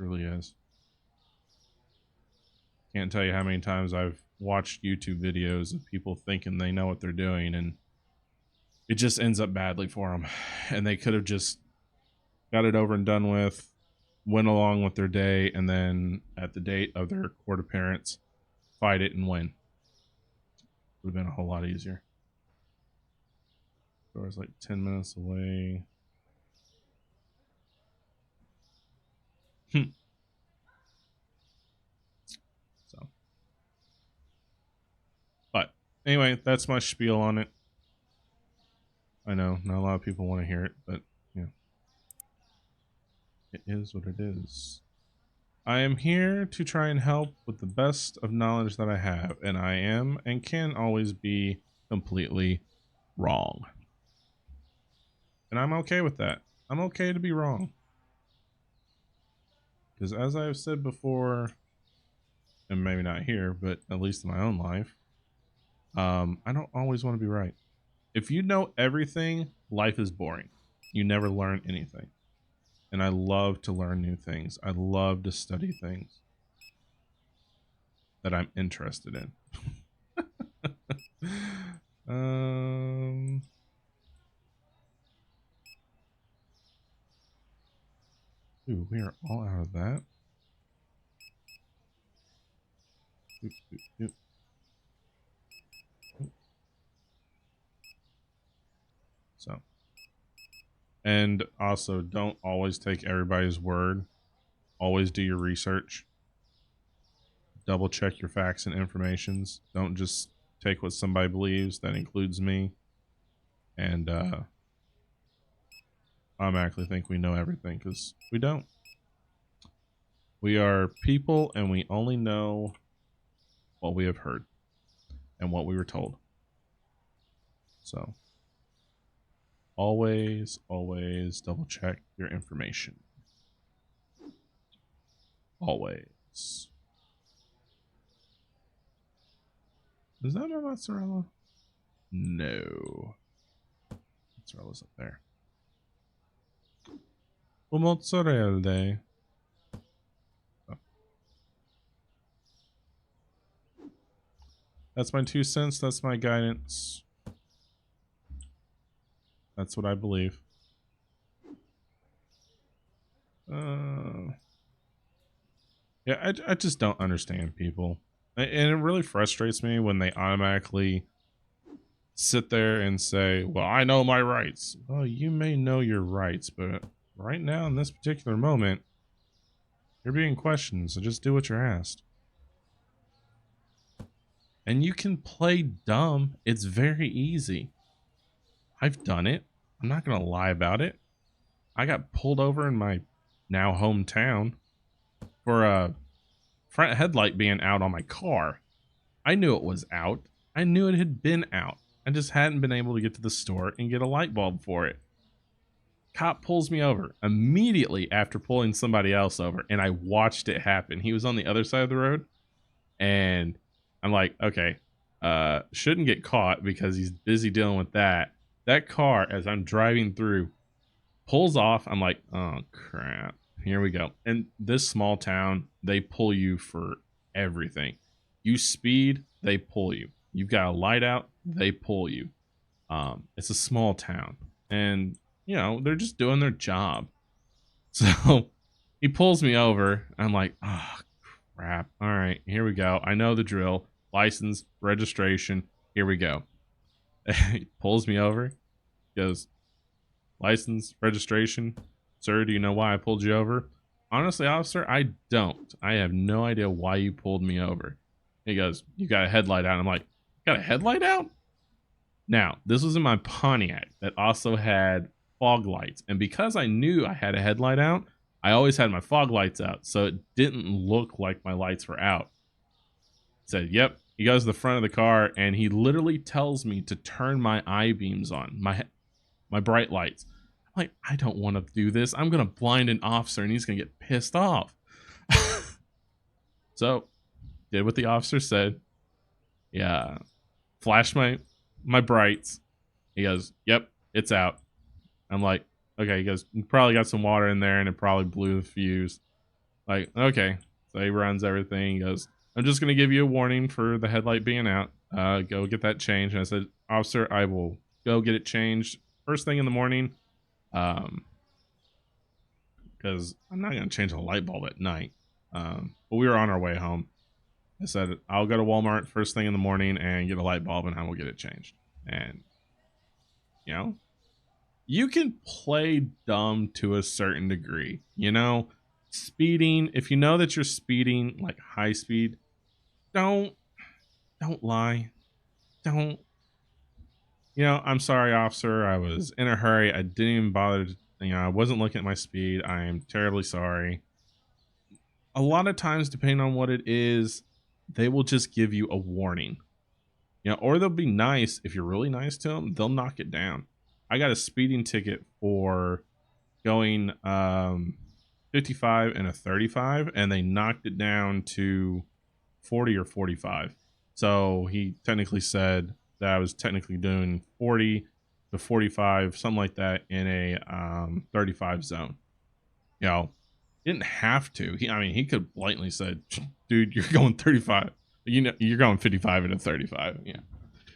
truly is. Can't tell you how many times I've watched YouTube videos of people thinking they know what they're doing, and it just ends up badly for them. And they could have just got it over and done with, went along with their day, and then at the date of their court appearance, fight it and win. Would have been a whole lot easier. Door's like 10 minutes away. So, but anyway, that's my spiel on it. I know not a lot of people want to hear it, but yeah, it is what it is. I am here to try and help with the best of knowledge that I have, and I am and can always be completely wrong. And I'm okay with that. I'm okay to be wrong. Because as I've said before, and maybe not here, but at least in my own life, I don't always want to be right. If you know everything, life is boring. You never learn anything. And I love to learn new things. I love to study things that I'm interested in. Ooh, we are all out of that. Oop, oop, oop. So, and also don't always take everybody's word. Always do your research. Double check your facts and informations. Don't just take what somebody believes. That includes me. And automatically think we know everything, because we don't. We are people, and we only know what we have heard and what we were told. So always double check your information. Always. Is that my mozzarella? No. Mozzarella's up there. Well, mozzarella. Oh. That's my 2 cents. That's my guidance. That's what I believe. Yeah, I just don't understand people. And it really frustrates me when they automatically sit there and say, well, I know my rights. Well, you may know your rights, but right now in this particular moment, you're being questioned, so just do what you're asked. And you can play dumb. It's very easy. I've done it. I'm not going to lie about it. I got pulled over in my now hometown for a front headlight being out on my car. I knew it was out. I knew it had been out. I just hadn't been able to get to the store and get a light bulb for it. Cop pulls me over immediately after pulling somebody else over, and I watched it happen. He was on the other side of the road, and I'm like, okay, shouldn't get caught because he's busy dealing with that. That car, as I'm driving through, pulls off. I'm like, oh crap, here we go. And this small town, they pull you for everything. You speed, they pull you. You've got a light out, they pull you. It's a small town, and you know they're just doing their job. So he pulls me over. I'm like, oh crap. All right, here we go. I know the drill. License, registration. Here we go. He pulls me over. Goes, license, registration. Sir, do you know why I pulled you over? Honestly, officer, I don't. I have no idea why you pulled me over. He goes, you got a headlight out. I'm like, got a headlight out? Now, this was in my Pontiac that also had fog lights. And because I knew I had a headlight out, I always had my fog lights out. So it didn't look like my lights were out. He said, yep. He goes to the front of the car and he literally tells me to turn my I-beams on, my bright lights. I'm like, I don't want to do this. I'm going to blind an officer and he's going to get pissed off. So, did what the officer said. Yeah. Flashed my brights. He goes, yep, it's out. I'm like, okay. He goes, you probably got some water in there and it probably blew the fuse. Like, okay. So he runs everything. He goes, I'm just going to give you a warning for the headlight being out. Go get that changed. And I said, officer, I will go get it changed first thing in the morning. Because I'm not going to change a light bulb at night. But we were on our way home. I said, I'll go to Walmart first thing in the morning and get a light bulb and I will get it changed. And, you know, you can play dumb to a certain degree. You know, speeding, if you know that you're speeding like high speed, don't lie. Don't, you know, I'm sorry, officer. I was in a hurry. I didn't even bother to, you know, I wasn't looking at my speed. I am terribly sorry. A lot of times, depending on what it is, they will just give you a warning. You know, or they'll be nice. If you're really nice to them, they'll knock it down. I got a speeding ticket for going 55 and a 35, and they knocked it down to 40 or 45. So he technically said that I was technically doing 40 to 45, something like that, in a 35 zone. You know, didn't have to. He could blatantly said, dude, you're going 35. You know, you're going 55 and a 35. Yeah.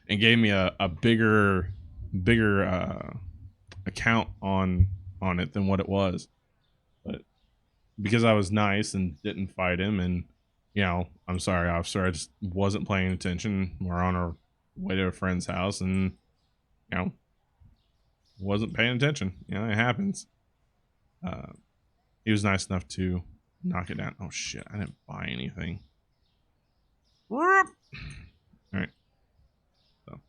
And gave me a bigger account on it than what it was. But because I was nice and didn't fight him, and you know, I'm sorry, officer, I just wasn't paying attention. We're on our way to a friend's house and you know, wasn't paying attention. You know, it happens. He was nice enough to knock it down. Oh shit, I didn't buy anything. All right. So,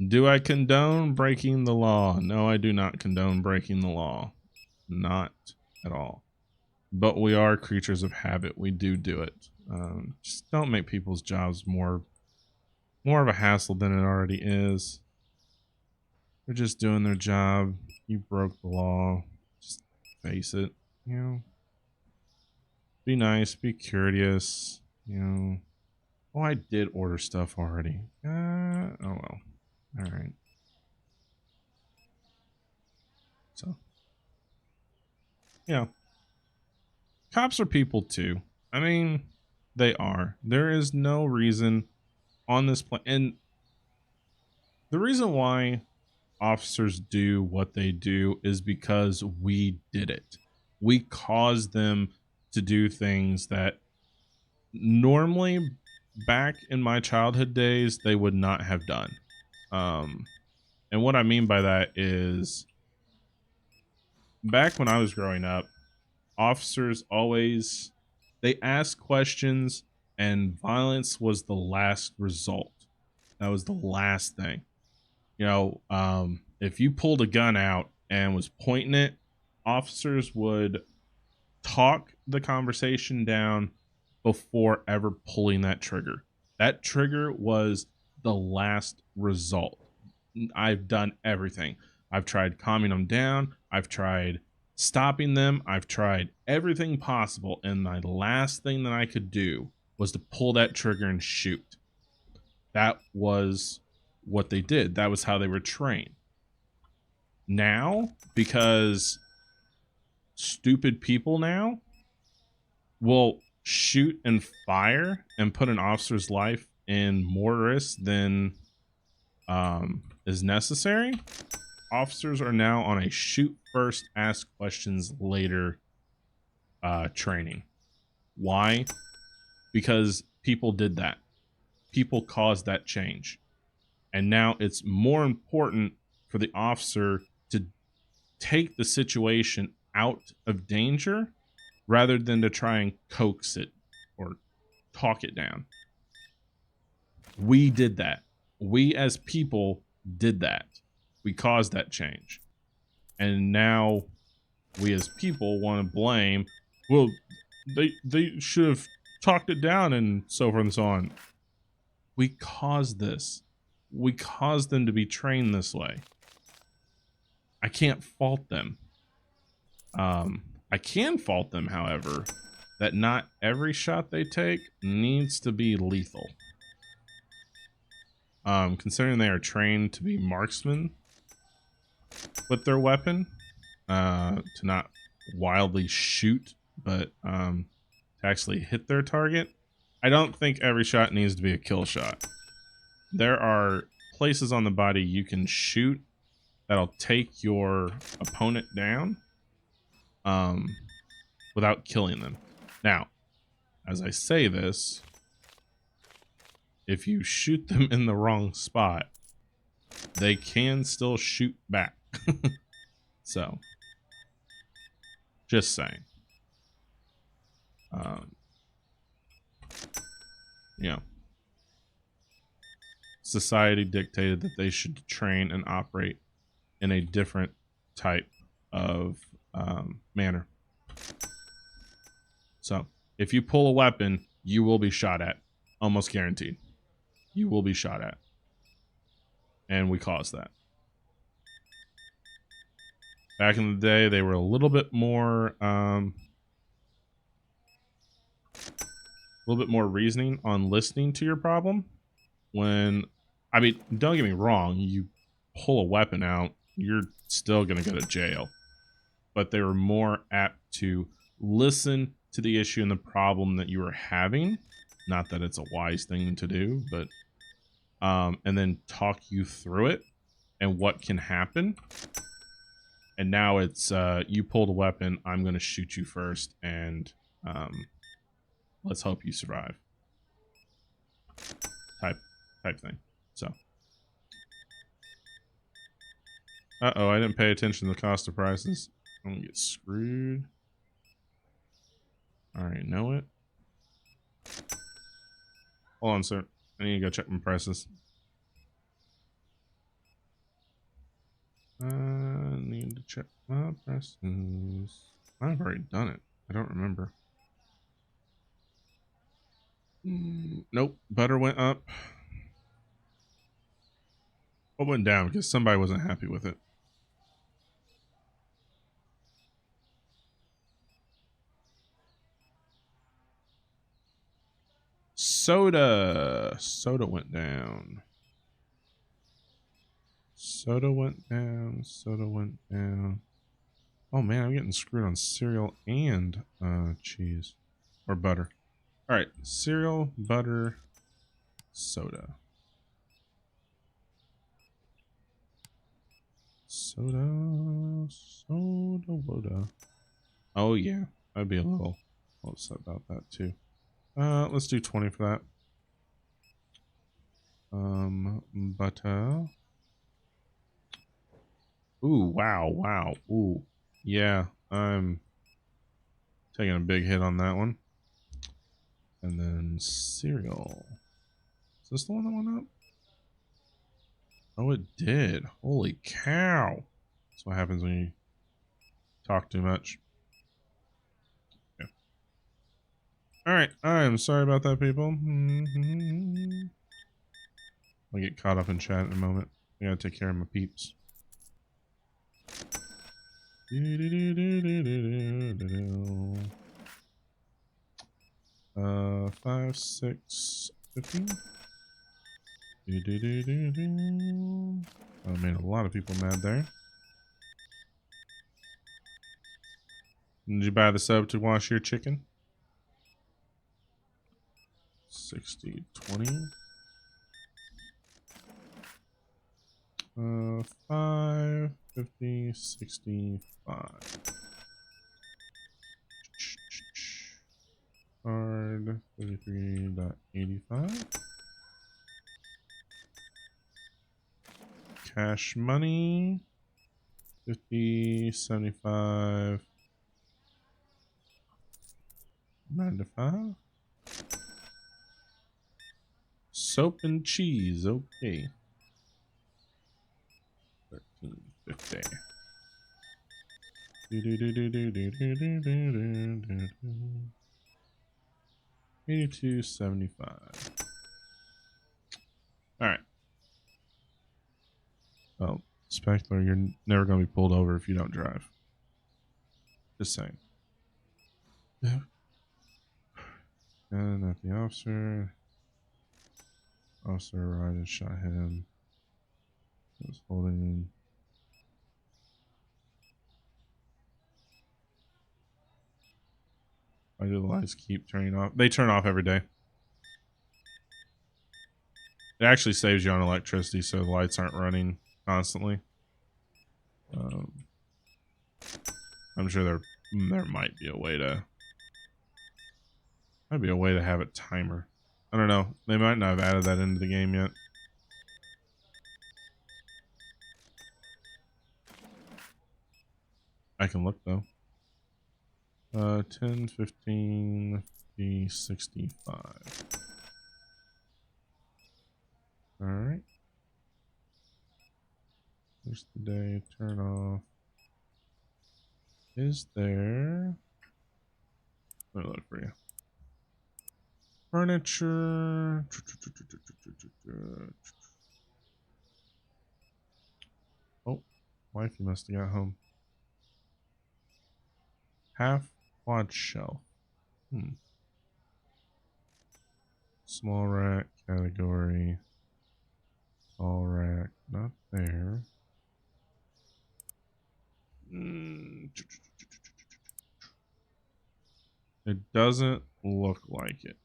do I condone breaking the law? No, I do not condone breaking the law. Not at all. But we are creatures of habit. We do it. Just don't make people's jobs more of a hassle than it already is. They're just doing their job. You broke the law. Just face it. You know. Be nice. Be courteous. You know. Oh, I did order stuff already. Oh well. All right. So, yeah. Cops are people too. I mean, they are. There is no reason on this planet, and the reason why officers do what they do is because we did it. We caused them to do things that normally back in my childhood days they would not have done. And what I mean by that is back when I was growing up, officers always, they asked questions and violence was the last result. That was the last thing. You know, if you pulled a gun out and was pointing it, officers would talk the conversation down before ever pulling that trigger. That trigger was the last result. I've done everything. I've tried calming them down. I've tried stopping them. I've tried everything possible. And my last thing that I could do was to pull that trigger and shoot. That was what they did. That was how they were trained. Now, because stupid people now will shoot and fire and put an officer's life in more risk than is necessary, officers are now on a shoot first, ask questions later training. Why? Because people did that. People caused that change. And now it's more important for the officer to take the situation out of danger rather than to try and coax it or talk it down. We did that. We as people did that. We caused that change. And now we as people want to blame, well, they should have talked it down and so forth and so on. We caused this. We caused them to be trained this way. I can't fault them. I can fault them, however, that not every shot they take needs to be lethal. Considering they are trained to be marksmen with their weapon, to not wildly shoot, but to actually hit their target, I don't think every shot needs to be a kill shot. There are places on the body you can shoot that'll take your opponent down without killing them. Now, as I say this, if you shoot them in the wrong spot, they can still shoot back. So, just saying. You know, society dictated that they should train and operate in a different type of manner. So, if you pull a weapon, you will be shot at. Almost guaranteed. You will be shot at. And we caused that. Back in the day, they were a little bit more reasoning on listening to your problem. When, I mean, don't get me wrong, you pull a weapon out, you're still going to go to jail. But they were more apt to listen to the issue and the problem that you were having. Not that it's a wise thing to do, but and then talk you through it and what can happen. And now it's you pulled a weapon, I'm going to shoot you first, and let's hope you survive. Type thing. So. Uh-oh, I didn't pay attention to the cost of prices. I'm going to get screwed. I already know it. Hold on, sir. I need to go check my prices. I need to check my prices. I've already done it. I don't remember. Nope. Butter went up. What went down? Because somebody wasn't happy with it. Soda. Soda went down. Soda went down. Soda went down. Oh man, I'm getting screwed on cereal and cheese. Or butter. Alright, cereal, butter, soda. Soda, soda, woda. Oh yeah, I'd be a little upset about that too. Let's do 20 for that. Butter. Ooh, wow, wow. Ooh, yeah, I'm taking a big hit on that one. And then cereal. Is this the one that went up? Oh, it did. Holy cow. That's what happens when you talk too much. Yeah. Alright, I'm sorry about that, people. I'll get caught up in chat in a moment. I gotta take care of my peeps. 5, 6, 15. I made a lot of people mad there. Did you buy the sub to wash your chicken? 60, 20. 5, 50, 65. Card 33.85. Cash money 50, 75, 95. Soap and cheese, okay. 13.50. 82.75. All right. Well, Speckler, you're never going to be pulled over if you don't drive. Just saying. Yeah. And at the officer. Officer arrived and shot him. He was holding. Why do the lights keep turning off? They turn off every day. It actually saves you on electricity, so the lights aren't running constantly. I'm sure there might be a way to have a timer. I don't know. They might not have added that into the game yet. I can look though. 10, 15, 50, 65. All right. Here's the day. Turn off. Is there? Let me look for you. Furniture. Oh, wifey must have got home. Half quad shelf. Small rack category. Tall rack. Not there. It doesn't look like it.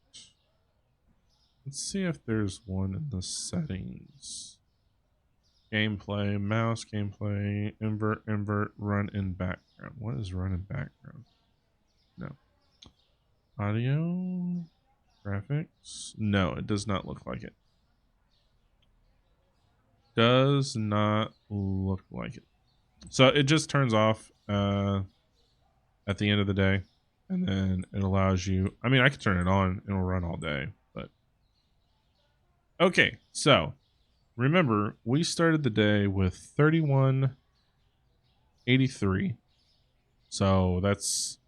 Let's see if there's one in the settings. Gameplay, mouse gameplay, invert, run in background. What is run in background? No. Audio, graphics. No, it does not look like it. Does not look like it. So it just turns off at the end of the day, and then it allows you. I mean, I could turn it on; it'll run all day. But okay, so remember, we started the day with 3183. So that's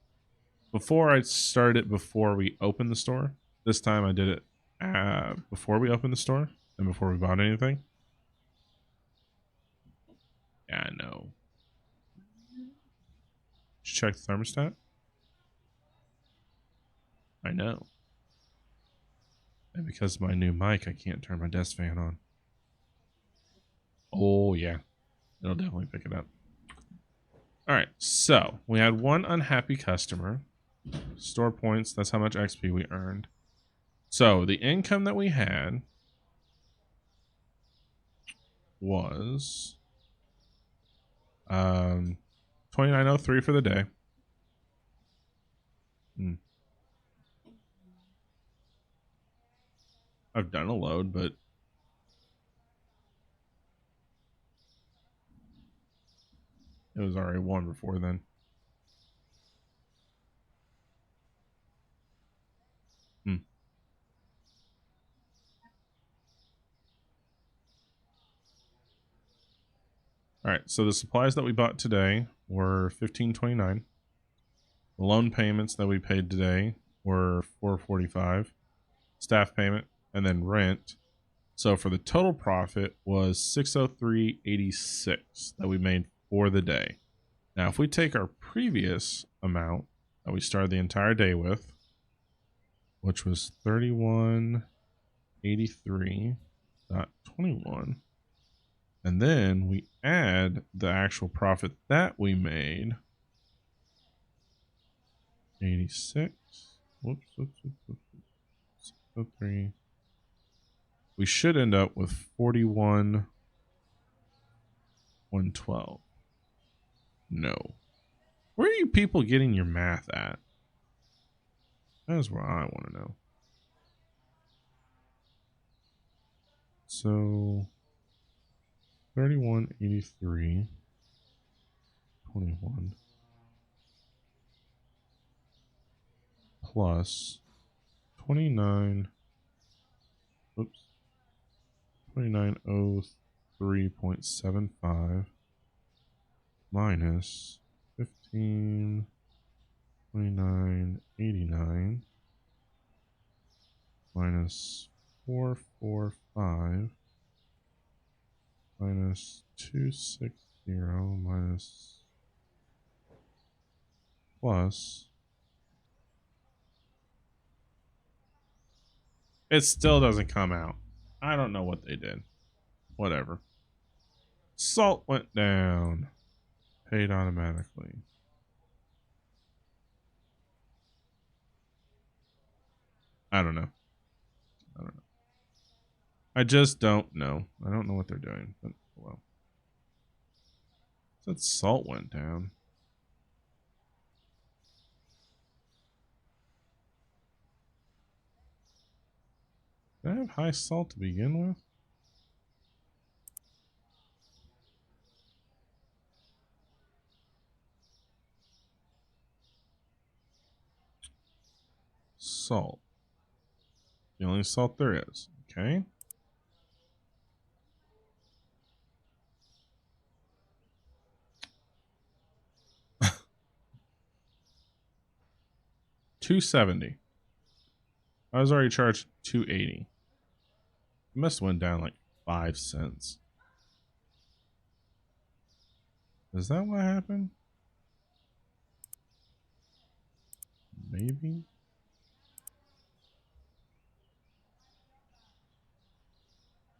before I started it before we opened the store. This time I did it before we opened the store and before we bought anything. Yeah, I know. Check the thermostat. I know. And because of my new mic, I can't turn my desk fan on. Oh, yeah. It'll definitely pick it up. All right. So we had one unhappy customer. Store points. That's how much XP we earned. So the income that we had was 2903 for the day. I've done a load, but it was already one before then. All right, so the supplies that we bought today were $15.29. The loan payments that we paid today were $4.45. Staff payment and then rent. So for the total profit was $603.86 that we made for the day. Now, if we take our previous amount that we started the entire day with, which was 3183.21, and then we add the actual profit that we made, 86. Whoops. 603. We should end up with 41,112. No. Where are you people getting your math at? That is where I want to know. So 3183.21 plus 2903.75 minus 1529.89 minus 445 minus 260 minus plus. It still doesn't come out. I don't know what they did. Whatever. Salt went down. Paid automatically. I don't know. I don't know. I just don't know. I don't know what they're doing, but well. That salt went down. Did I have high salt to begin with? Salt. The only salt there is. Okay. $2.70. I was already charged $2.80. It must have went down like 5 cents. Is that what happened? Maybe.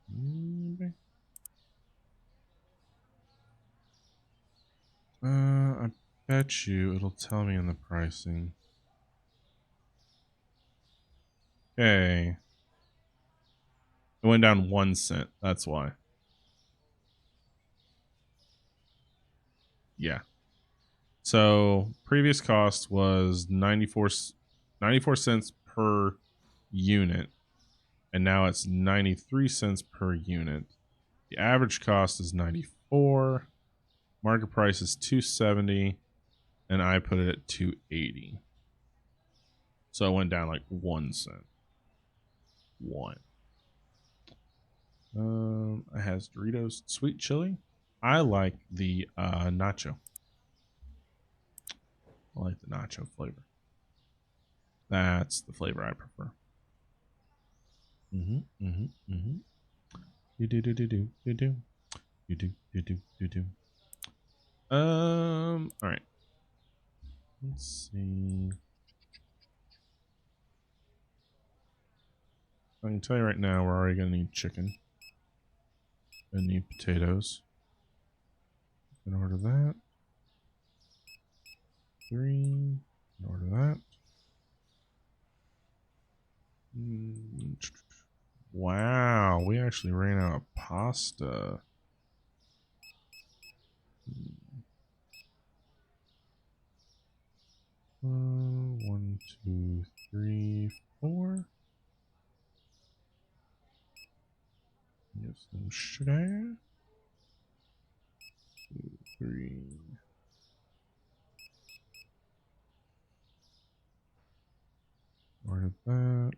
Maybe. I bet you it'll tell me in the pricing. Okay. It went down 1 cent. That's why. Yeah. So previous cost was 94 cents per unit, and now it's 93 cents per unit. The average cost is 94. Market price is 270, and I put it at 280. So it went down like 1 cent. One. It has Doritos sweet chili. I like the nacho. I like the nacho flavor. That's the flavor I prefer. You do. All right. Let's see. I can tell you right now, we're already gonna need chicken. Gonna need potatoes. Gonna order that. 3. Order that. Wow, we actually ran out of pasta. 1, 2, 3, 4. Get some sugar. 2, 3. Order that.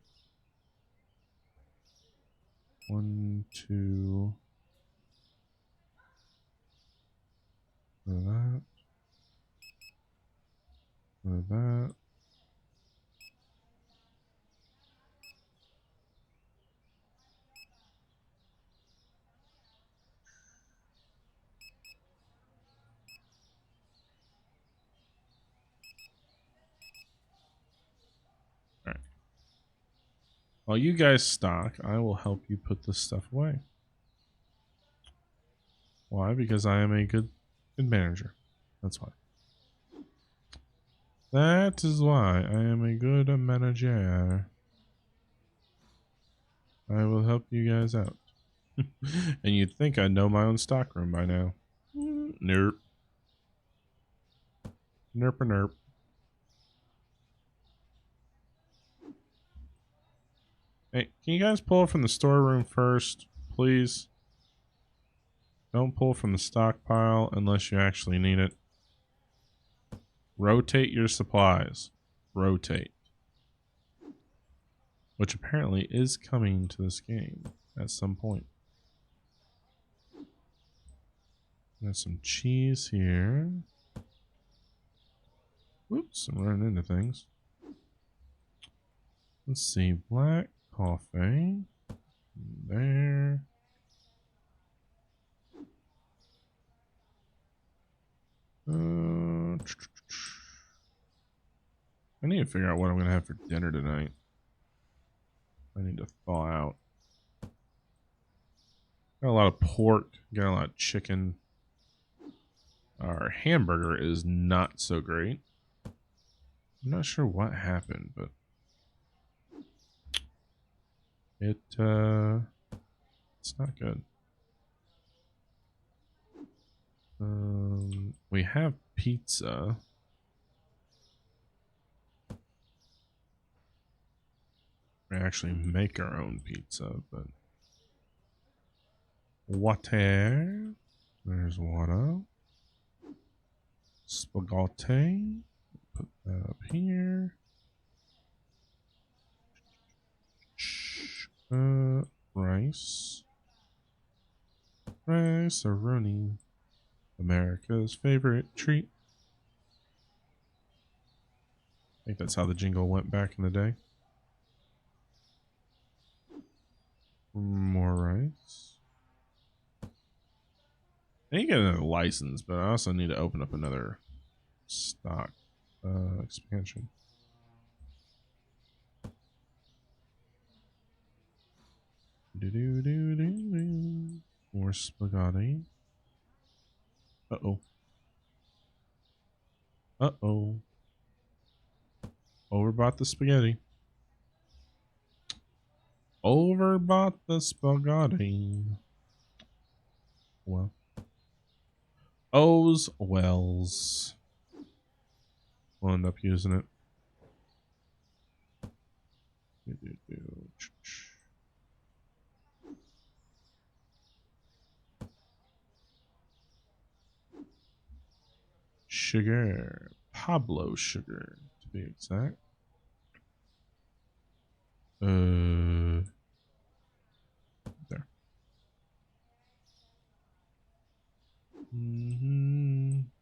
1, 2. Order that. Order that. Alright. While you guys stock, I will help you put this stuff away. Why? Because I am a good manager. That's why. That is why I am a good manager. I will help you guys out. And you'd think I'd know my own stockroom by now. Nerp. Nerp. Hey, can you guys pull from the storeroom first, please? Don't pull from the stockpile unless you actually need it. Rotate your supplies. Rotate. Which apparently is coming to this game at some point. Got some cheese here. Whoops, I'm running into things. Let's see, black coffee. There. I need to figure out what I'm going to have for dinner tonight. I need to thaw out. Got a lot of pork. Got a lot of chicken. Our hamburger is not so great. I'm not sure what happened, but It's not good. We have pizza. We actually make our own pizza, but water. There's water. Spaghetti. Put that up here. Rice. Rice-a-roni. America's favorite treat. I think that's how the jingle went back in the day. More rice. I need to get another license, but I also need to open up another stock expansion. More spaghetti. Uh-oh. Uh-oh. Overbought the spaghetti. Overbought the spaghetti. Well. O's wells. We'll end up using it. Sugar. Pablo sugar, to be exact. There.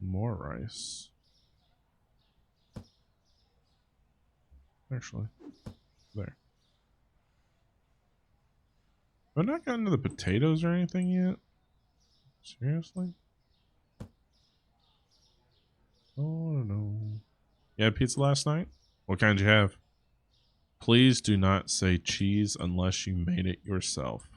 More rice. Actually, there. I've not gotten to the potatoes or anything yet. Seriously? Oh no. You had pizza last night? What kind did you have? Please do not say cheese unless you made it yourself.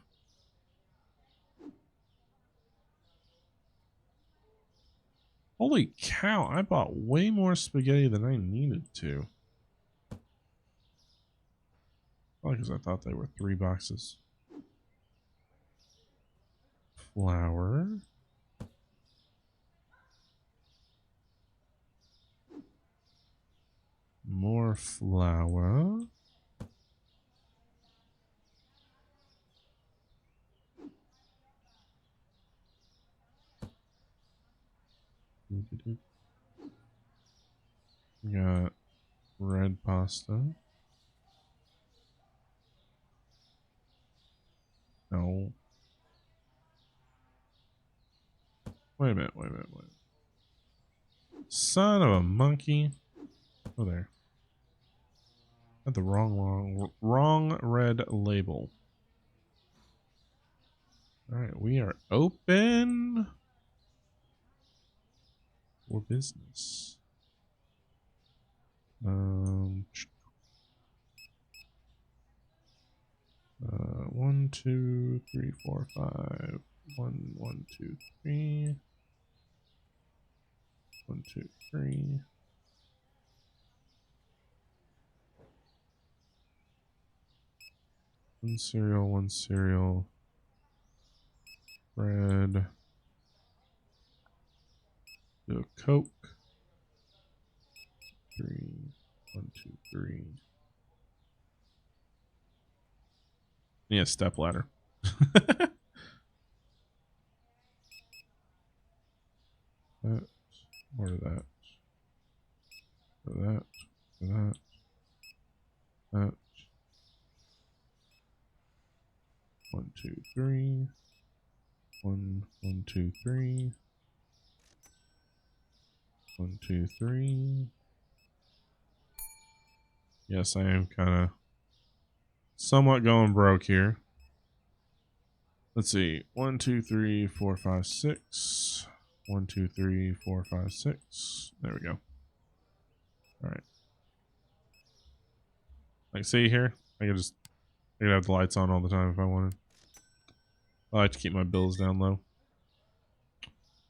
Holy cow, I bought way more spaghetti than I needed to. Probably because I thought they were 3 boxes. Flour. More flour. We got red pasta. No. Wait a minute. Son of a monkey. Oh, there. Got the wrong red label. Alright, we are open for business. 1, 2, 3, 4, 5. 1, 1, 2, 3. 1, 2, 3. One cereal. Bread. Do a Coke. 3. 1, 2, 3. Yeah, step ladder. That, or that. Or that. Or that. That. 1, 2, 3. 1, 1, 2, 3. 1, 2, 3. Yes, I am kind of somewhat going broke here. Let's see. 1, 2, 3, 4, 5, 6. 1, 2, 3, 4, 5, 6. There we go. All right. Like, see here? I could have the lights on all the time if I wanted. I like to keep my bills down low.